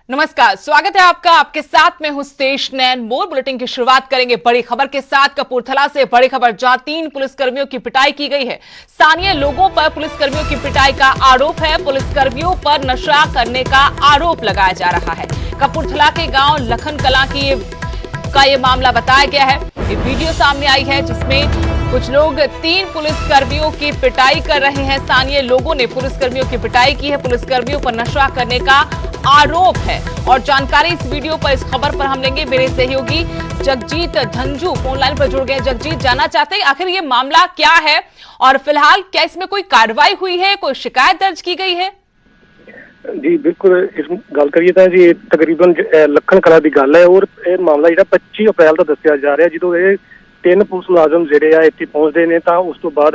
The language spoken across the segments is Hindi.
नमस्कार, स्वागत है आपका। आपके साथ में हूं स्टेश नैन। मोर बुलेटिन की शुरुआत करेंगे बड़ी खबर के साथ। कपूरथला से बड़ी खबर, जहां 3 पुलिसकर्मियों की पिटाई की गई है। स्थानीय लोगों पर पुलिसकर्मियों की पिटाई का आरोप है। पुलिसकर्मियों पर नशा करने का आरोप लगाया जा रहा है। कपूरथला के गांव लखन कला का ये मामला बताया गया है। ये वीडियो सामने आई है जिसमें कुछ लोग 3 पुलिसकर्मियों की पिटाई कर रहे हैं। स्थानीय लोगों ने पुलिसकर्मियों की पिटाई की है। पुलिसकर्मियों पर नशा करने का आरोप है। और जानकारी इस वीडियो पर, इस खबर पर हम लेंगे। मेरे सहयोगी जगजीत धंजू फोन लाइन पर जुड़ गए। जगजीत, जानना चाहते हैं आखिर ये मामला क्या है और फिलहाल क्या इसमें कोई कार्रवाई हुई है, कोई शिकायत दर्ज की गई है? जी बिल्कुल, इस गल करिए तो जी तकरीबन लखन कला की गल है। और यह मामला जो 25 अप्रैल का दसिया जा रहा है, जो ये 3 पुलिस मुलाजम जोड़े आ इतने पहुंचते हैं तो उस तो बाद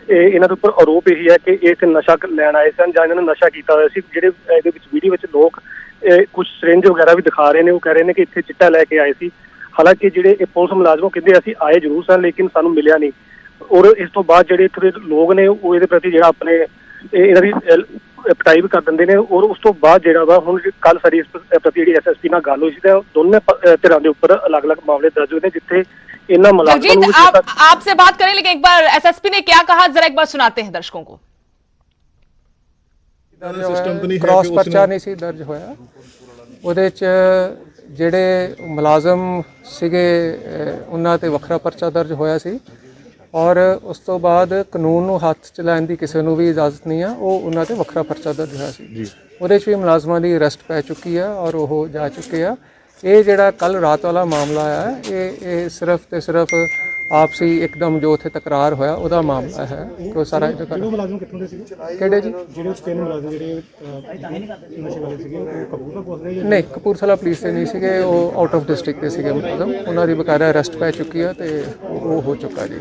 इन्होंने उपर आरोप यही है कि ये इतने नशा लैन आए सन या इन्होंने नशा किया हुआ सी। ਜਿਹੜੇ ਇਹਦੇ ਵਿੱਚ ਵੀਡੀਓ ਵਿੱਚ ਲੋਕ ਕੁਝ ਸਿਰਿੰਜ ਵਗੈਰਾ ਵੀ ਦਿਖਾ ਰਹੇ ਨੇ, ਉਹ ਕਹਿ ਰਹੇ ਨੇ ਕਿ ਇੱਥੇ ਚਿੱਟਾ ਲੈ ਕੇ ਆਏ ਸੀ। ਹਾਲਾਂਕਿ ਜਿਹੜੇ ਇਹ ਪੁਲਿਸ ਮੁਲਾਜ਼ਮ ਕਹਿੰਦੇ ਅਸੀਂ ਆਏ ਜ਼ਰੂਰ ਸਨ ਲੇਕਿਨ ਸਾਨੂੰ ਮਿਲਿਆ ਨਹੀਂ। ਔਰ ਇਸ ਤੋਂ ਬਾਅਦ ਜਿਹੜੇ ਇੱਥੇ ਦੇ ਲੋਕ ਨੇ ਉਹ ਇਹਦੇ ਪ੍ਰਤੀ ਜਿਹੜਾ ਆਪਣੇ ਇਹਨਾਂ ਦੀ पिटाई भी कर देंगे ने। और उस तो बाद जो हुण कल सारी इस प्रति जी SSP नाल गल हुई सी, दोनों धिरां दे उपर अलग अलग मामले दर्ज हुए हैं जिथे इन्हां मुलाजमां नूं आपसे बात करें, लेकिन एक बार SSP ने क्या कहा जरा एक बार सुनाते हैं दर्शकों को। क्रॉस परचा नहीं सी दर्ज होया, उहदे च जिहड़े मुलाजम सीगे उन्हां ते वखरा परचा दर्ज होया सी। और उस तो बाद कानून नूं हत्थ च लैण दी किसी नूं भी इजाजत नहीं है। वो उन्हां ते वखरा परचा दर्ज होया सी, उहदे च भी मुलाजमां दी अरेस्ट पै चुकी है और वो जा चुके हैं। ये जिहड़ा कल रात वाला मामला है ये सिर्फ ते सिर्फ आपसी एकदम जो उत्थे तकरार होया उहदा मामला है। तो सारा मुलाजम कित्थों दे सीगे? किहड़े जी? ਜਿਹੜੇ 3 ਮੁਲਾਜ਼ਮ ਜਿਹੜੇ ਨਸ਼ੇ ਵਾਲੇ ਸੀਗੇ ਉਹ ਕਪੂਰਥਲਾ ਪੁਲਿਸ ਦੇ? नहीं, कपूरथला पुलिस से नहीं सीगे, वो आउट ऑफ डिस्ट्रिक्ट के सीगे मुलाजम। उन्हां दी बकायदा अरेस्ट पै चुकी है तो वो हो चुका जी।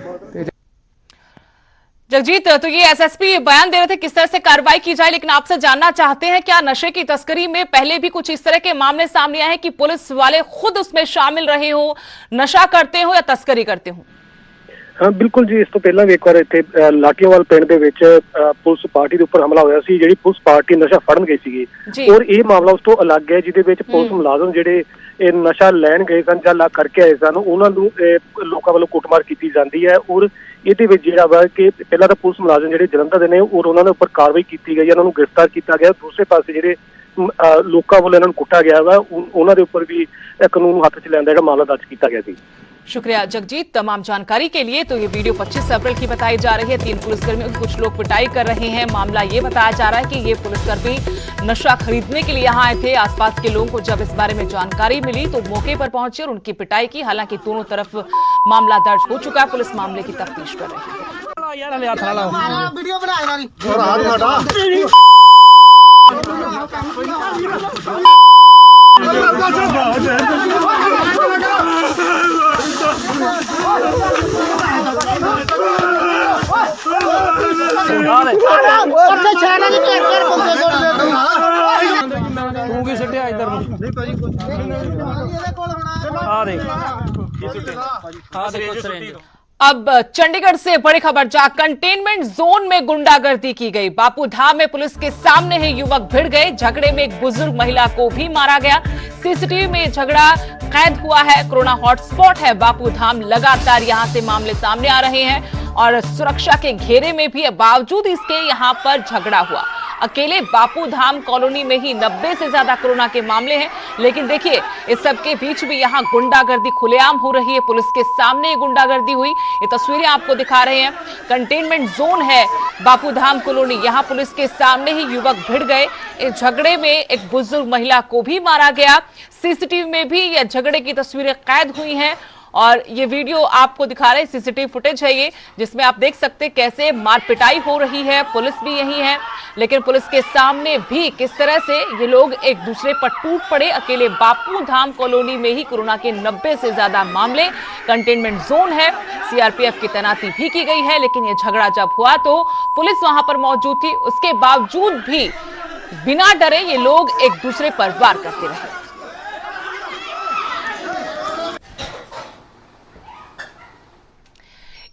जगजीत, तो ये SSP बयान दे रहे थे किस तरह से कार्रवाई की जाए, लेकिन आपसे जानना चाहते हैं क्या नशे की तस्करी में पहले भी कुछ इस तरह के मामले सामने आए हैं कि पुलिस वाले खुद उसमें शामिल रहे हो, नशा करते हो या तस्करी करते हो? हाँ बिल्कुल जी, इस तो पहला भी एक बार इत्थे लाठीवाल पिंड दे विच पुलिस पार्टी दे उपर हमला होया सी, जिहड़ी पुलिस पार्टी नशा फड़न गई सीगी। और ये मामला उस तो अलग है जिहदे विच पुलिस मुलाजम जिहड़े नशा लैन गए सन या ला करके आए सन, उन्हां नूं लोकां वल्लों कुटमार कीती जांदी है। और ਇਹਦੇ ਵਿੱਚ ਜਿਹੜਾ ਵਾ ਕਿ ਪਹਿਲਾਂ ਤਾਂ ਪੁਲਿਸ ਮੁਲਾਜ਼ਮ ਜਿਹੜੇ ਜਲੰਧਰ ਦੇ ਨੇ ਔਰ ਉਹਨਾਂ ਦੇ ਉੱਪਰ ਕਾਰਵਾਈ ਕੀਤੀ ਗਈ, ਉਹਨਾਂ ਨੂੰ ਗ੍ਰਿਫਤਾਰ ਕੀਤਾ ਗਿਆ। ਦੂਸਰੇ ਪਾਸੇ ਜਿਹੜੇ ਲੋਕਾਂ ਵੱਲੋਂ ਇਹਨਾਂ ਨੂੰ ਕੁੱਟਿਆ ਗਿਆ ਵਾ, ਉਹਨਾਂ ਦੇ ਉੱਪਰ ਵੀ ਕਾਨੂੰਨ ਨੂੰ ਹੱਥ 'ਚ ਲੈਣ ਦਾ ਜਿਹੜਾ ਮਾਮਲਾ ਦਰਜ ਕੀਤਾ ਗਿਆ ਸੀ। शुक्रिया जगजीत तमाम जानकारी के लिए। तो ये वीडियो 25 अप्रैल की बताई जा रही है। 3 पुलिसकर्मियों की कुछ लोग पिटाई कर रहे हैं। मामला ये बताया जा रहा है कि ये पुलिसकर्मी नशा खरीदने के लिए यहाँ आए थे। आसपास के लोगों को जब इस बारे में जानकारी मिली तो मौके पर पहुंचे और उनकी पिटाई की। हालांकि दोनों तरफ मामला दर्ज हो चुका है, पुलिस मामले की तफ्तीश कर रही है। अब चंडीगढ़ से बड़ी खबर, जहां कंटेनमेंट जोन में गुंडागर्दी की गई। बापूधाम में पुलिस के सामने ही युवक भिड़ गए। झगड़े में एक बुजुर्ग महिला को भी मारा गया। सीसीटीवी में झगड़ा कैद हुआ है। कोरोना हॉटस्पॉट है बापूधाम। लगातार यहां से मामले सामने आ रहे हैं और सुरक्षा के घेरे में भी बावजूद इसके यहां पर झगड़ा हुआ। अकेले बापूधाम कॉलोनी में ही 90 से ज्यादा कोरोना के मामले हैं। लेकिन देखिए, इस सब के बीच भी यहां गुंडागर्दी खुलेआम हो रही है। पुलिस के सामने गुंडागर्दी हुई, ये तस्वीरें आपको दिखा रहे हैं। कंटेनमेंट जोन है बापूधाम कॉलोनी, यहां पुलिस के सामने ही युवक भिड़ गए। इस झगड़े में एक बुजुर्ग महिला को भी मारा गया। सीसीटीवी में भी यह झगड़े की तस्वीरें कैद हुई हैं और ये वीडियो आपको दिखा रहे हैं। सीसीटीवी फुटेज है ये, जिसमें आप देख सकते हैं कैसे मार पिटाई हो रही है। पुलिस भी यही है, लेकिन पुलिस के सामने भी किस तरह से ये लोग एक दूसरे पर टूट पड़े। अकेले बापूधाम कॉलोनी में ही कोरोना के 90 से ज्यादा मामले। कंटेनमेंट जोन है, CRPF की तैनाती भी की गई है, लेकिन ये झगड़ा जब हुआ तो पुलिस वहां पर मौजूद थी। उसके बावजूद भी बिना डरे ये लोग एक दूसरे पर वार करते रहे।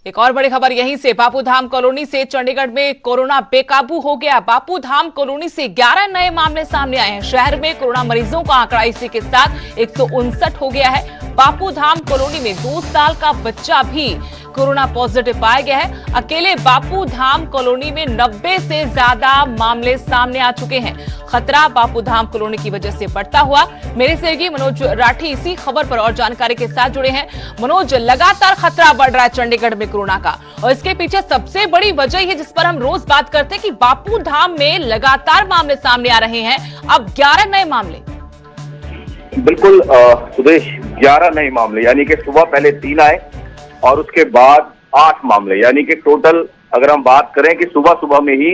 एक और बड़ी खबर यहीं से, बापूधाम कॉलोनी से चंडीगढ़ में कोरोना बेकाबू हो गया। बापूधाम कॉलोनी से 11 नए मामले सामने आए हैं। शहर में कोरोना मरीजों का आंकड़ा इसी के साथ 159 हो गया है। बापूधाम कॉलोनी में 2 साल का बच्चा भी कोरोना पॉजिटिव पाया गया है। अकेले बापूधाम कॉलोनी में 90 से ज्यादा मामले सामने आ चुके हैं। खतरा बापूधाम कॉलोनी की वजह से बढ़ता हुआ। मेरे सहयोगी मनोज राठी इसी खबर पर और जानकारी के साथ जुड़े हैं। मनोज, लगातार खतरा बढ़ रहा है चंडीगढ़ में कोरोना का, और इसके पीछे सबसे बड़ी वजह है जिस पर हम रोज बात करते हैं कि बापूधाम में लगातार मामले सामने आ रहे हैं। अब 11 नए मामले। बिल्कुल सुदेश, 11 नए मामले, यानी कि सुबह पहले 3 आए और उसके बाद 8 मामले, यानी कि टोटल अगर हम बात करें कि सुबह सुबह में ही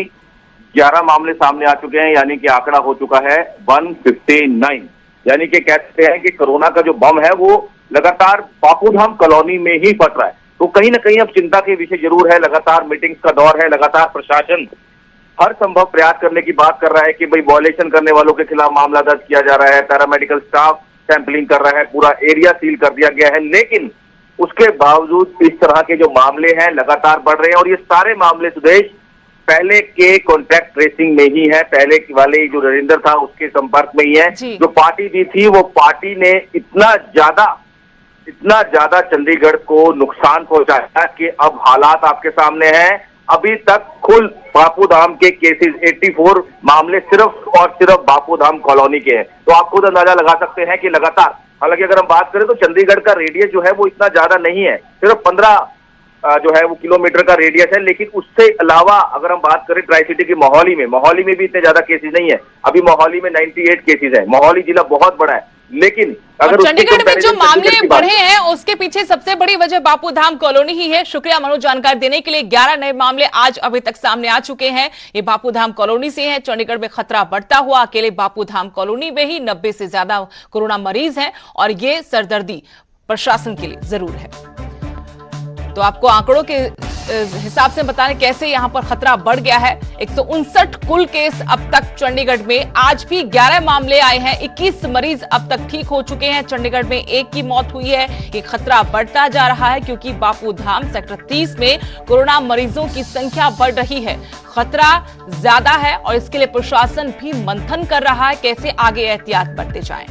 11 मामले सामने आ चुके हैं, यानी कि आंकड़ा हो चुका है 159। यानी कि कहते हैं कि कोरोना का जो बम है वो लगातार बापूधाम कॉलोनी में ही फट रहा है। तो कहीं ना कहीं अब चिंता के विषय जरूर है। लगातार मीटिंग्स का दौर है, लगातार प्रशासन हर संभव प्रयास करने की बात कर रहा है कि भाई वॉयलेशन करने वालों के खिलाफ मामला दर्ज किया जा रहा है। पैरामेडिकल स्टाफ सैंपलिंग कर रहा है, पूरा एरिया सील कर दिया गया है। लेकिन उसके बावजूद इस तरह के जो मामले हैं लगातार बढ़ रहे हैं, और ये सारे मामले सुदेश पहले के कॉन्टैक्ट ट्रेसिंग में ही है। पहले वाले जो नरेंद्र था उसके संपर्क में ही है। जो पार्टी दी थी वो पार्टी ने इतना ज्यादा चंडीगढ़ को नुकसान पहुंचाया कि अब हालात आपके सामने हैं। अभी तक कुल बापूधाम के केसेस 84 मामले सिर्फ और सिर्फ बापूधाम कॉलोनी के हैं। तो आप खुद अंदाजा लगा सकते हैं कि लगातार, हालांकि अगर हम बात करें तो चंडीगढ़ का रेडियस जो है वो इतना ज्यादा नहीं है, सिर्फ 15 जो है वो किलोमीटर का रेडियस है। लेकिन उससे अलावा अगर हम बात करें ट्राई सिटी की मोहाली में भी इतने ज्यादा केसेस नहीं है। अभी मोहाली में 98 केसेस है। मोहाली जिला बहुत बड़ा है, लेकिन अगर चंडीगढ़ में जो मामले बढ़े हैं उसके पीछे सबसे बड़ी वजह बापूधाम कॉलोनी ही है। शुक्रिया मनोज जानकारी देने के लिए। 11 नए मामले आज अभी तक सामने आ चुके हैं, ये बापूधाम कॉलोनी से है। चंडीगढ़ में खतरा बढ़ता हुआ अकेले बापूधाम कॉलोनी में ही 90 से ज्यादा कोरोना मरीज हैं, और ये सरदर्दी प्रशासन के लिए जरूर है। तो आपको आंकड़ों के हिसाब से बताने कैसे यहां पर खतरा बढ़ गया है। 159 कुल केस अब तक चंडीगढ़ में, आज भी 11 मामले आए हैं। 21 मरीज अब तक ठीक हो चुके हैं। चंडीगढ़ में 1 की मौत हुई है। ये खतरा बढ़ता जा रहा है क्योंकि बापूधाम सेक्टर 30 में कोरोना मरीजों की संख्या बढ़ रही है। खतरा ज्यादा है और इसके लिए प्रशासन भी मंथन कर रहा है कैसे आगे एहतियात बरते जाएं।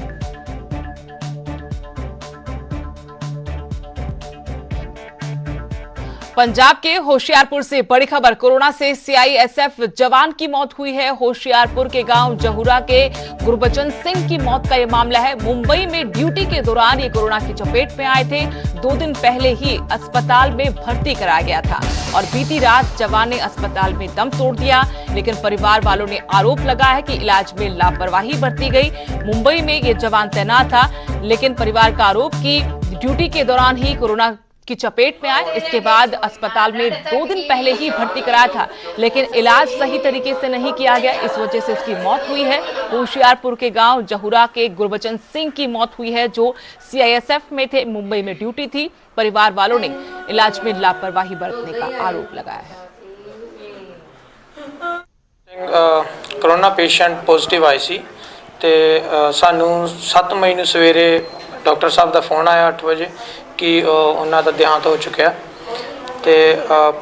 पंजाब के होशियारपुर से बड़ी खबर, कोरोना से सीआईएसएफ जवान की मौत हुई है। होशियारपुर के गांव जहुरा के गुरबचन सिंह की मौत का यह मामला है। मुंबई में ड्यूटी के दौरान ये कोरोना की चपेट में आए थे। 2 दिन पहले ही अस्पताल में भर्ती कराया गया था और बीती रात जवान ने अस्पताल में दम तोड़ दिया। लेकिन परिवार वालों ने आरोप लगाया है कि इलाज में लापरवाही बरती गई। मुंबई में ये जवान तैनात था, लेकिन परिवार का आरोप कि ड्यूटी के दौरान ही कोरोना की चपेट में आए। इसके बाद अस्पताल में 2 दिन पहले ही भर्ती कराया था, लेकिन इलाज सही तरीके से नहीं किया गया। इस वजह से इसकी मौत हुई है। होशियारपुर के गांव जहुरा के गुरबचन सिंह की मौत हुई है, जो सीआईएसएफ में थे, मुंबई में ड्यूटी थी। परिवार वालों ने इलाज में लापरवाही बरतने का आरोप लगाया है। कोरोना पेशेंट पॉजिटिव आई सी ते सानू 7 मई ਨੂੰ ਸਵੇਰੇ डॉक्टर साहब का फोन आया 8 वजे कि उन्हों का देहांत हो चुका तो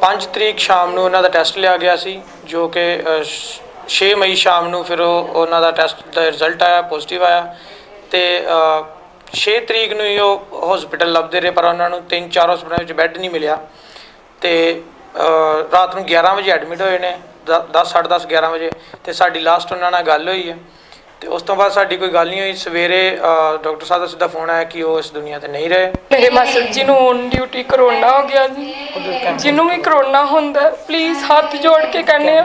5 तरीक शाम को उन्हों का टैसट लिया गया सी, जो कि 6 मई शाम को फिर उन्हों का टैसट का रिजल्ट आया, पॉजिटिव आया। तो 6 तरीक को ही हॉस्पिटल लभते रहे, पर उन्होंने 3-4 हॉस्पिटलों में बैड नहीं मिला। तो रात को 11 बजे एडमिट होए ने, 10 साढ़े 10 11 बजे। तो साड़ी लास्ट उन्होंने गल हुई है, तो उस तो बाद साड़ी कोई गल नहीं हुई। सवेरे डॉक्टर साहब का सीधा फोन आया कि वो इस दुनिया से नहीं रहे। मेरे मास्टर जी ਨੂੰ ऑन ड्यूटी कोरोना हो गया जी। जिन्हों भी कोरोना होंदा प्लीज़ हाथ जोड़ के कहने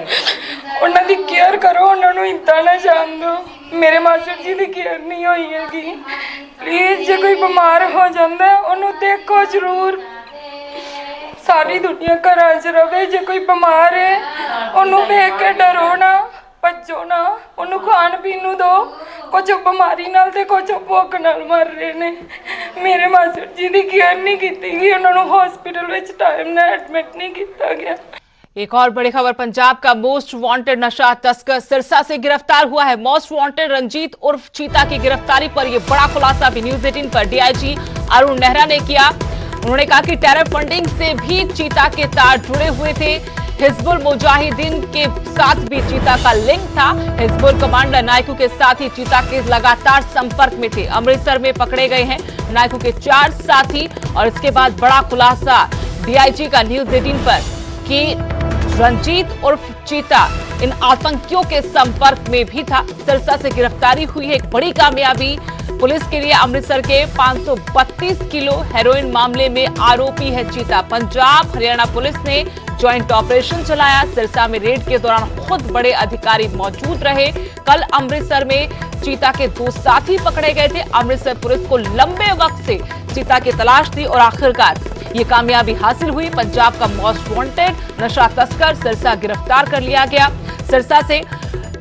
उन्हों की केयर करो, उन्होंने इदा ना जान दो। मेरे मास्टर जी की केयर नहीं हुई हैगी। प्लीज़ जो कोई बीमार हो जाता है उन्होंने देखो जरूर। सारी दुनिया घर च रवे, जो कोई बीमार है उन्होंने देख के डरो ना, भजो ना, उन्होंने खाण पीन दो। कुछ बीमारी नाल ते कुछ भुख नाल मर रहे ने। मेरे मास्टर जी की केयर नहीं की गई, उन्होंने हॉस्पिटल में टाइम ना एडमिट नहीं किया गया। एक और बड़ी खबर, पंजाब का मोस्ट वांटेड नशा तस्कर सिरसा से गिरफ्तार हुआ है। मोस्ट वांटेड रंजीत उर्फ चीता की गिरफ्तारी पर यह बड़ा खुलासा भी न्यूज़ 18 पर डीआईजी अरुण नेहरा ने किया। उन्होंने कहा कि टेरर फंडिंग से भी चीता के तार जुड़े हुए थे। हिजबुल मुजाहिदीन के साथ भी चीता का लिंक था। हिजबुल कमांडर नायकू के साथ ही चीता के लगातार संपर्क में थे। अमृतसर में पकड़े गए हैं नायकू के 4 साथी। और इसके बाद बड़ा खुलासा डीआईजी का न्यूज़ 18 पर कि रंजीत उर्फ चीता इन आतंकियों के संपर्क में भी था। सिरसा से गिरफ्तारी हुई है, एक बड़ी कामयाबी पुलिस के लिए। अमृतसर के 532 किलो हेरोइन मामले में आरोपी है चीता। पंजाब हरियाणा पुलिस ने ज्वाइंट ऑपरेशन चलाया। सिरसा में रेड के दौरान खुद बड़े अधिकारी मौजूद रहे। कल अमृतसर में चीता के 2 साथी पकड़े गए थे। अमृतसर पुलिस को लंबे वक्त से चीता की तलाश थी और आखिरकार ये कामयाबी हासिल हुई। पंजाब का मोस्ट वांटेड नशा तस्कर सिरसा गिरफ्तार कर लिया गया। सिरसा से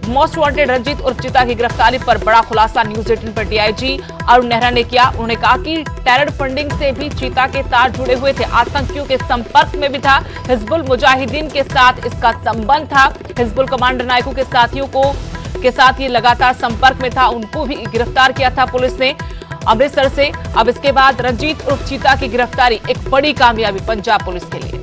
मोस्ट वांटेड रंजीत उर्फ चीता की गिरफ्तारी पर बड़ा खुलासा न्यूज़ 18 पर डीआईजी अरुण नेहरा ने किया। उन्होंने कहा कि टेरर फंडिंग से भी चीता के तार जुड़े हुए थे, आतंकियों के संपर्क में भी था। हिजबुल मुजाहिदीन के साथ इसका संबंध था। हिजबुल कमांडर नायकू के साथियों के साथ ये लगातार संपर्क में था, उनको भी गिरफ्तार किया था पुलिस ने अमृतसर से। अब इसके बाद रंजीत उर्फ चीता की गिरफ्तारी एक बड़ी कामयाबी पंजाब पुलिस के लिए।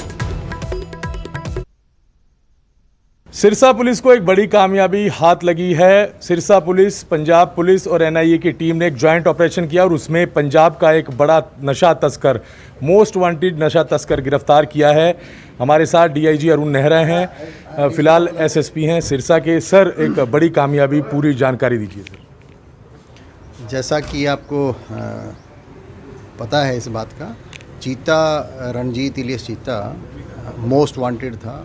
सिरसा पुलिस को एक बड़ी कामयाबी हाथ लगी है। सिरसा पुलिस, पंजाब पुलिस और एनआईए की टीम ने एक ज्वाइंट ऑपरेशन किया और उसमें पंजाब का एक बड़ा नशा तस्कर, मोस्ट वांटेड नशा तस्कर गिरफ्तार किया है। हमारे साथ डीआईजी अरुण नेहरा हैं, फिलहाल एसएसपी हैं सिरसा के। सर, एक बड़ी कामयाबी, पूरी जानकारी दीजिए सर। जैसा कि आपको पता है इस बात का, चीता रणजीत इलियस चीता मोस्ट वांटेड था।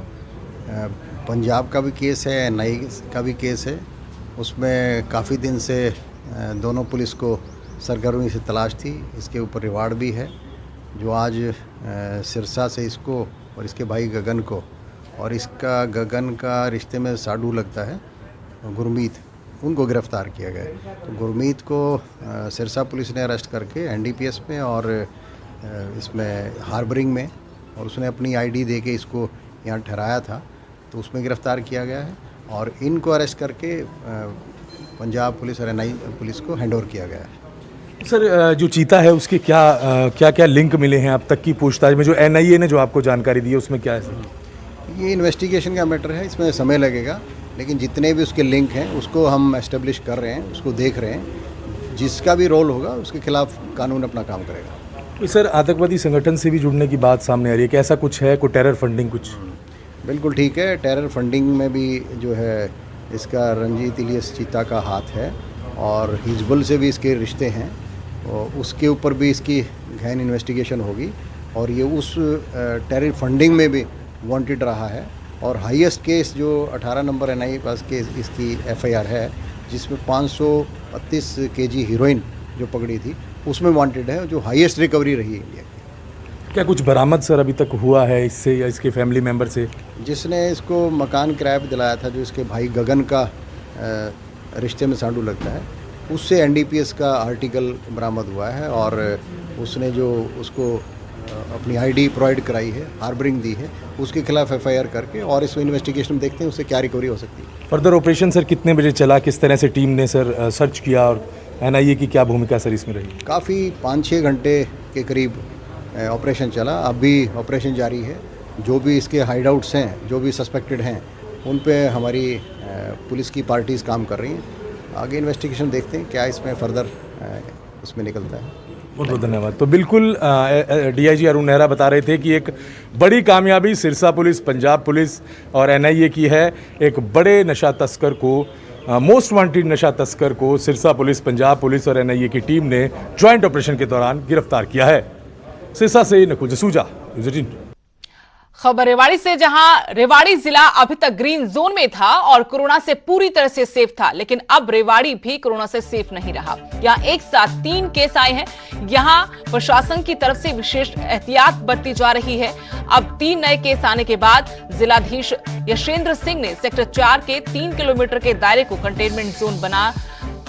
पंजाब का भी केस है, एनआईए का भी केस है। उसमें काफ़ी दिन से दोनों पुलिस को सरगर्मी से तलाश थी। इसके ऊपर रिवार्ड भी है, जो आज सिरसा से इसको और इसके भाई गगन को, और इसका गगन का रिश्ते में साडू लगता है गुरमीत, उनको गिरफ़्तार किया गया है। तो गुरमीत को सिरसा पुलिस ने अरेस्ट करके एनडीपीएस में और इसमें हार्बरिंग में, और उसने अपनी आईडी दे के इसको यहाँ ठहराया था, तो उसमें गिरफ़्तार किया गया है। और इनको अरेस्ट करके पंजाब पुलिस और एनआईए पुलिस को हैंडओवर किया गया है। सर, जो चीता है उसके क्या लिंक मिले हैं अब तक की पूछताछ में? जो एनआईए ने जो आपको जानकारी दी है उसमें क्या है सर? ये इन्वेस्टिगेशन का मैटर है, इसमें समय लगेगा, लेकिन जितने भी उसके लिंक हैं उसको हम एस्टेब्लिश कर रहे हैं, उसको देख रहे हैं। जिसका भी रोल होगा उसके खिलाफ कानून अपना काम करेगा। सर, आतंकवादी संगठन से भी जुड़ने की बात सामने आ रही है, क्या ऐसा कुछ है? कोई टेरर फंडिंग कुछ? बिल्कुल ठीक है। टेरर फंडिंग में भी जो है इसका रंजीत इलियस चीता का हाथ है, और हिजबुल से भी इसके रिश्ते हैं, और उसके ऊपर भी इसकी गहन इन्वेस्टिगेशन होगी। और ये उस टेरर फंडिंग में भी वांटेड रहा है। और हाईएस्ट केस जो 18 नंबर एनआईए पास केस इसकी एफआईआर है, जिसमें 532 केजी हीरोइन जो पकड़ी थी, उसमें वांटेड है, जो हाईएस्ट रिकवरी रही है इंडिया की। क्या कुछ बरामद सर अभी तक हुआ है इससे या इसके फैमिली मेम्बर से? जिसने इसको मकान किराए पर दिलाया था, जो इसके भाई गगन का रिश्ते में साडू लगता है, उससे एनडीपीएस का आर्टिकल बरामद हुआ है। और उसने जो उसको अपनी आईडी प्रोवाइड कराई है, हार्बरिंग दी है, उसके खिलाफ एफआईआर करके, और इसमें इन्वेस्टिगेशन देखते हैं उससे क्या रिकवरी हो सकती है। फर्दर ऑपरेशन सर कितने बजे चला, किस तरह से टीम ने सर सर्च किया, और एनआईए की क्या भूमिका सर इसमें रही? काफ़ी 5-6 घंटे के करीब ऑपरेशन चला। अभी ऑपरेशन जारी है। जो भी इसके हाइड आउट्स हैं, जो भी सस्पेक्टेड हैं, उन पे हमारी पुलिस की पार्टीज़ काम कर रही हैं। आगे इन्वेस्टिगेशन देखते हैं क्या इसमें फर्दर उसमें निकलता है। बहुत बहुत धन्यवाद। तो बिल्कुल डीआईजी अरुण नेहरा बता रहे थे कि एक बड़ी कामयाबी सिरसा पुलिस, पंजाब पुलिस और एनआईए की है। एक बड़े नशा तस्कर को, मोस्ट वांटेड नशा तस्कर को सिरसा पुलिस, पंजाब पुलिस और एनआईए की टीम ने ज्वाइंट ऑपरेशन के दौरान गिरफ्तार किया है। सिरसा से नकुल जसूजा, न्यूज़ 18। खबर रेवाड़ी से, जहां रेवाड़ी जिला अभी तक ग्रीन जोन में था और कोरोना से पूरी तरह से सेफ था, लेकिन अब रेवाड़ी भी कोरोना से सेफ नहीं रहा। यहां एक साथ 3 केस आए हैं। यहां प्रशासन की तरफ से विशेष एहतियात बरती जा रही है। अब 3 नए केस आने के बाद जिलाधीश यशेंद्र सिंह ने सेक्टर 4 के 3 किलोमीटर के दायरे को कंटेनमेंट जोन बना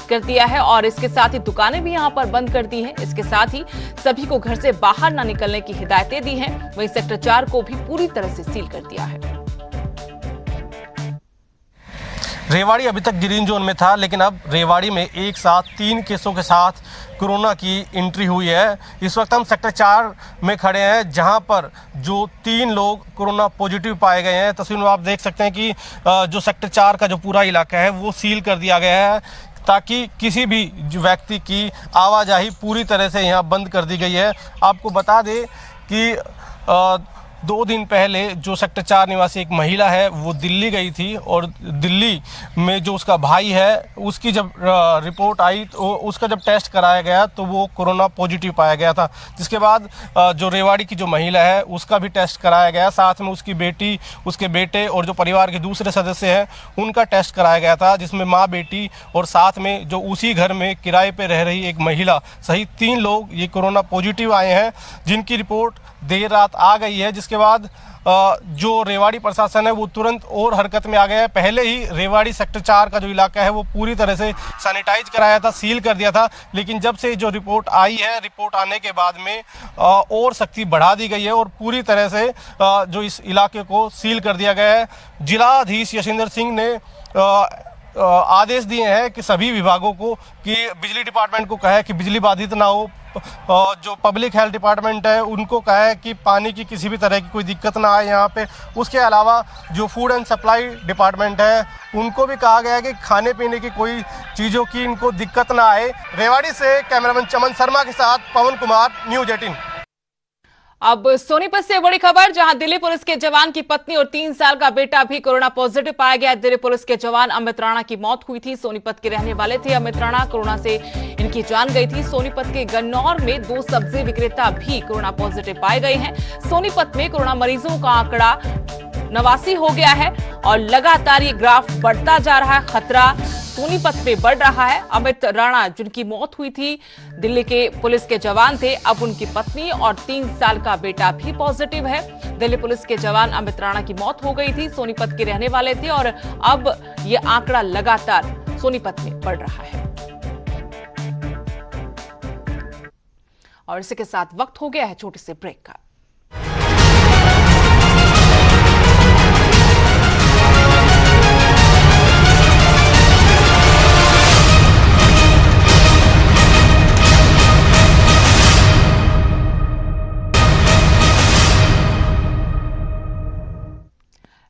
कर दिया है, और इसके साथ ही दुकानें भी यहां पर बंद कर दी हैं। इसके साथ ही सभी को घर से बाहर न निकलने की हिदायतें दी हैं। वहीं सेक्टर 4 को भी पूरी तरह से सील कर दिया है। रेवाड़ी अभी तक ग्रीन जोन में था, लेकिन अब रेवाड़ी में एक साथ 3 केसों के साथ कोरोना की एंट्री हुई है। इस वक्त हम सेक्टर 4 में खड़े हैं, जहां पर जो 3 लोग कोरोना पॉजिटिव पाए गए हैं। तस्वीर में आप देख सकते हैं कि जो सेक्टर 4 का जो पूरा इलाका है वो सील कर दिया गया है, ताकि किसी भी व्यक्ति की आवाजाही पूरी तरह से यहाँ बंद कर दी गई है। आपको बता दें कि 2 दिन पहले जो सेक्टर 4 निवासी एक महिला है वो दिल्ली गई थी, और दिल्ली में जो उसका भाई है उसकी जब रिपोर्ट आई तो उसका जब टेस्ट कराया गया तो वो कोरोना पॉजिटिव पाया गया था। जिसके बाद जो रेवाड़ी की जो महिला है उसका भी टेस्ट कराया गया, साथ में उसकी बेटी, उसके बेटे और जो परिवार के दूसरे सदस्य हैं उनका टेस्ट कराया गया था, जिसमें माँ, बेटी और साथ में जो उसी घर में किराए पर रह रही एक महिला सहित 3 लोग ये कोरोना पॉजिटिव आए हैं, जिनकी रिपोर्ट देर रात आ गई है। जिसके बाद जो रेवाड़ी प्रशासन है वो तुरंत और हरकत में आ गया है। पहले ही रेवाड़ी सेक्टर 4 का जो इलाका है वो पूरी तरह से सैनिटाइज कराया था, सील कर दिया था, लेकिन जब से जो रिपोर्ट आई है, रिपोर्ट आने के बाद में और सख्ती बढ़ा दी गई है और पूरी तरह से जो इस इलाके को सील कर दिया गया है। जिलाधीश यशिंदर सिंह ने आदेश दिए हैं कि सभी विभागों को, कि बिजली डिपार्टमेंट को कहा है कि बिजली बाधित ना हो, जो पब्लिक हेल्थ डिपार्टमेंट है उनको कहा है कि पानी की किसी भी तरह की कोई दिक्कत ना आए यहाँ पे। उसके अलावा जो फूड एंड सप्लाई डिपार्टमेंट है उनको भी कहा गया है कि खाने पीने की कोई चीज़ों की इनको दिक्कत ना आए। रेवाड़ी से कैमरामैन चमन शर्मा के साथ पवन कुमार, न्यूज़ 18। अब सोनीपत से बड़ी खबर, जहां दिल्ली पुलिस के जवान की पत्नी और 3 साल का बेटा भी कोरोना पॉजिटिव पाया गया। दिल्ली पुलिस के जवान अमित राणा की मौत हुई थी। सोनीपत के रहने वाले थे अमित राणा, कोरोना से इनकी जान गई थी। सोनीपत के गन्नौर में 2 सब्जी विक्रेता भी कोरोना पॉजिटिव पाए गए हैं। सोनीपत में कोरोना मरीजों का आंकड़ा 89 हो गया है और लगातार ये ग्राफ बढ़ता जा रहा है। खतरा सोनीपत में बढ़ रहा है। अमित राणा, जिनकी मौत हुई थी, दिल्ली के पुलिस के जवान थे, अब उनकी पत्नी और 3 साल का बेटा भी पॉजिटिव है। दिल्ली पुलिस के जवान अमित राणा की मौत हो गई थी, सोनीपत के रहने वाले थे, और अब ये आंकड़ा लगातार सोनीपत में बढ़ रहा है। और इसी के साथ वक्त हो गया है छोटे से ब्रेक का।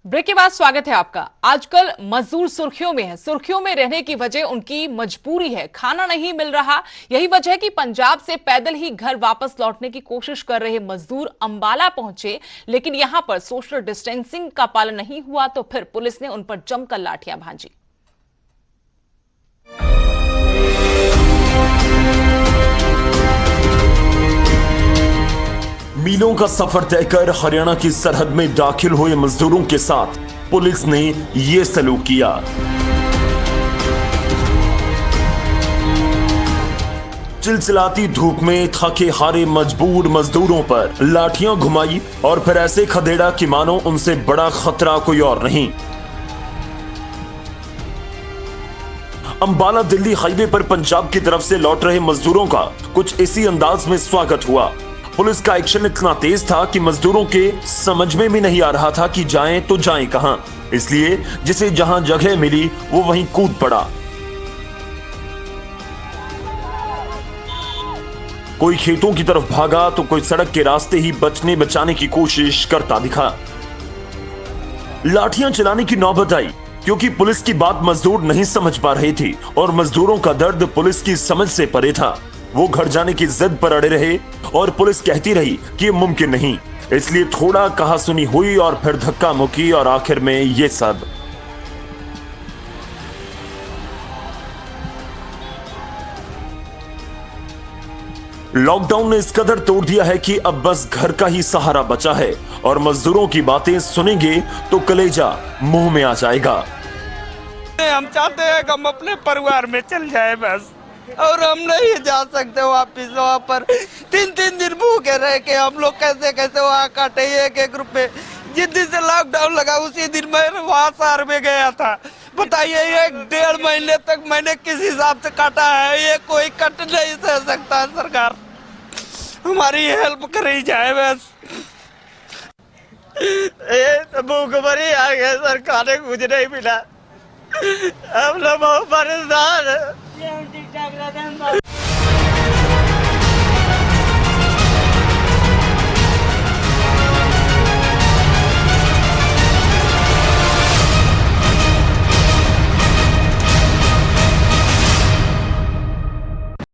ब्रेक के बाद स्वागत है आपका। आजकल मजदूर सुर्खियों में है। सुर्खियों में रहने की वजह उनकी मजबूरी है, खाना नहीं मिल रहा। यही वजह है कि पंजाब से पैदल ही घर वापस लौटने की कोशिश कर रहे मजदूर अंबाला पहुंचे, लेकिन यहां पर सोशल डिस्टेंसिंग का पालन नहीं हुआ तो फिर पुलिस ने उन पर जमकर लाठियां भांजी। मीलों का सफर तय कर हरियाणा की सरहद में दाखिल हुए मजदूरों के साथ पुलिस ने ये सलूक किया। चिलचिलाती धूप में थके हारे मजबूर मजदूरों पर लाठियां घुमाई और फिर ऐसे खदेड़ा कि मानो उनसे बड़ा खतरा कोई और नहीं। अंबाला दिल्ली हाईवे पर पंजाब की तरफ से लौट रहे मजदूरों का कुछ इसी अंदाज में स्वागत हुआ। पुलिस का एक्शन इतना तेज था कि मजदूरों के समझ में भी नहीं आ रहा था कि जाएं तो जाएं कहां, इसलिए जिसे जहां जगह मिली वो वहीं कूद पड़ा। कोई खेतों की तरफ भागा तो कोई सड़क के रास्ते ही बचने बचाने की कोशिश करता दिखा। लाठियां चलाने की नौबत आई क्योंकि पुलिस की बात मजदूर नहीं समझ पा रहे थे और मजदूरों का दर्द पुलिस की समझ से परे था। वो घर जाने की जिद पर अड़े रहे और पुलिस कहती रही कि ये मुमकिन नहीं, इसलिए थोड़ा कहा सुनी हुई और फिर धक्का मुक्की और आखिर में ये सब। लॉकडाउन ने इस कदर तोड़ दिया है कि अब बस घर का ही सहारा बचा है और मजदूरों की बातें सुनेंगे तो कलेजा मुंह में आ जाएगा। हम चाहते हैं कि हम अपने परिवार में चल जाए बस, और हम नहीं जा सकते वापिस वहाँ पर। 3-3 दिन भूखे रह के हम लोग कैसे कैसे वहाँ काटे एक रुपए। जिस दिन से लॉकडाउन लगा उसी दिन मैं वहाँ शहर में गया था। बताइए 1-1.5 महीने तक मैंने किस हिसाब से काटा है, ये कोई कट नहीं सह सकता। सरकार हमारी हेल्प करी जाए बस। ये भूखमरी आ गया, सरकार ने कुछ नहीं मिला, हम लोग बहुत परेशान है।